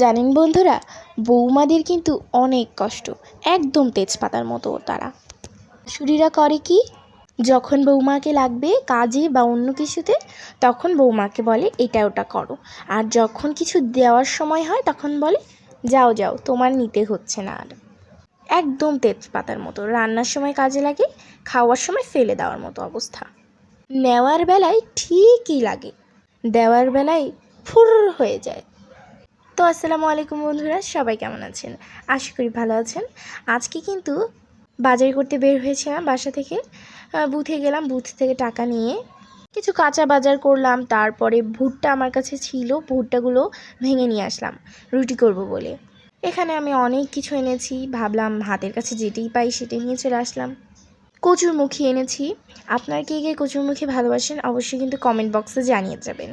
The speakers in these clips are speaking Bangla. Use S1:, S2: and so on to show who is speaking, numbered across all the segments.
S1: জানেন বন্ধুরা, বৌমাদের কিন্তু অনেক কষ্ট, একদম তেজপাতার মতো তারা। শাশুড়িরা করে কি, যখন বৌমাকে লাগবে কাজে বা অন্য কিছুতে তখন বৌমাকে বলে এটা ওটা করো, আর যখন কিছু দেওয়ার সময় হয় তখন বলে যাও যাও তোমার নিতে হচ্ছে না। আর একদম তেজপাতার মতো, রান্নার সময় কাজে লাগে, খাওয়ার সময় ফেলে দেওয়ার মতো অবস্থা। নেওয়ার বেলায় ঠিকই লাগে, দেওয়ার বেলায় ফুর হয়ে যায়। তো আসসালামু আলাইকুম বন্ধুরা, সবাই কেমন আছেন? আশা করি ভালো আছেন। আজকে কিন্তু বাজার করতে বের হয়েছিলাম বাসা থেকে, বুথে গেলাম, বুথ থেকে টাকা নিয়ে কিছু কাঁচা বাজার করলাম। তারপরে ভুট্টা আমার কাছে ছিল, ভুট্টাগুলো ভেঙে নিয়ে আসলাম রুটি করব বলে। এখানে আমি অনেক কিছু এনেছি, ভাবলাম হাতের কাছে যেটাই পাই সেটাই নিয়ে চলে আসলাম। কচুরমুখী এনেছি। আপনারা কে কে কচুরমুখী ভালোবাসেন অবশ্যই কিন্তু কমেন্ট বক্সে জানিয়ে যাবেন।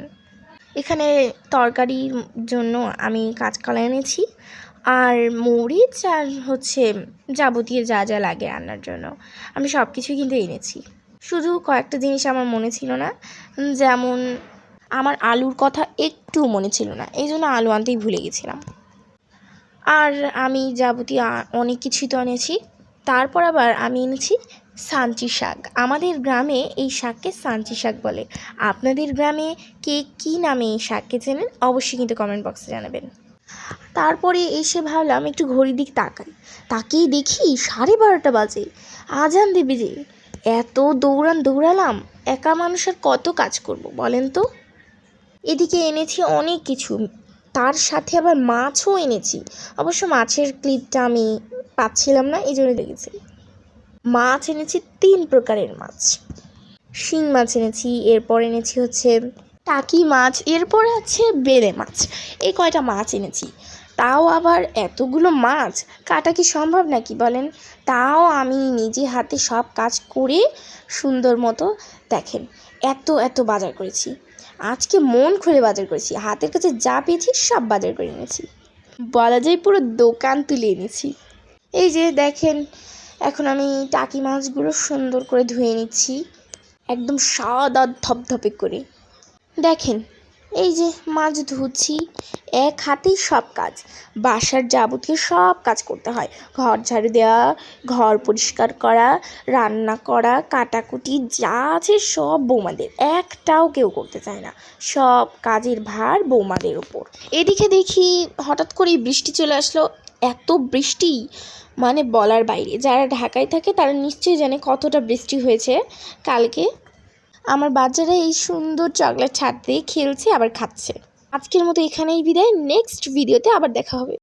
S1: এখানে তরকারির জন্য আমি কাঁচকলা এনেছি, আর মরিচ, আর যাবতীয় যা যা লাগে রান্নার জন্য আমি সব কিছুই কিন্তু এনেছি। শুধু কয়েকটা জিনিস আমার মনে ছিল না, যেমন আমার আলুর কথা একটু মনে ছিল না, এই জন্য আলু আনতেই ভুলে গেছিলাম। আর আমি যাবতীয় অনেক কিছুই তো এনেছি। তারপর আবার আমি এনেছি সাঞ্চি শাক। আমাদের গ্রামে এই শাককে সাঞ্চি শাক বলে। আপনাদের গ্রামে কে কী নামে এই শাককে চেনেন অবশ্যই কিন্তু কমেন্ট বক্সে জানাবেন। তারপরে এসে ভাবলাম একটু ঘড়ির দিক তাকিয়ে দেখি 12:30 বাজে, আজান দেবে যে। এত দৌড়ালাম, একা মানুষ আর কত কাজ করব বলেন তো। এদিকে এনেছি অনেক কিছু, তার সাথে আবার মাছও এনেছি। অবশ্য মাছের ক্লিপটা আমি পাচ্ছিলাম না, এই জন্য দেখেছি। মাছ এনেছি 3 প্রকারের মাছ। শিং মাছ এনেছি, এরপর এনেছি টাকি মাছ, এরপরে বেলে মাছ। এই কয়টা মাছ এনেছি। তাও আবার এতগুলো মাছ কাটা কি সম্ভব নাকি বলেন। তাও আমি নিজে হাতে সব কাজ করে সুন্দর মতো, দেখেন, এত বাজার করেছি। আজকে মন খুলে বাজার করেছি, হাতের কাছে যা পেয়েছি সব বাজার করে এনেছি, বলা যায় পুরো দোকান তুলে এনেছি। এই যে দেখেন, এখন আমি টাকি মাছগুলো সুন্দর করে ধুয়ে নিচ্ছি, একদম সাদা ধপধপে করে। দেখেন, এই যে মাছ ধুচ্ছি, এক হাতেই সব কাজ, বাসার যাবতীয় সব কাজ করতে হয়। ঘর ঝাড়ু দেওয়া, ঘর পরিষ্কার করা, রান্না করা, কাটাকুটি যা আছে সব বৌমাদের, একটাও কেউ করতে চায় না। সব কাজের ভার বৌমাদের ওপর। এদিকে দেখি হঠাৎ করেই বৃষ্টি চলে আসলো। এত বৃষ্টি মানে বলার বাইরে। যারা ঢাকায় থাকে তারা নিশ্চয়ই জানে কতটা বৃষ্টি হয়েছে কালকে। আমার বাচ্চারা এই সুন্দর চকলেট ছাদ দিয়ে খেলছে আবার খাচ্ছে। আজকের মতো এখানেই বিদায়, নেক্সট ভিডিওতে আবার দেখা হবে।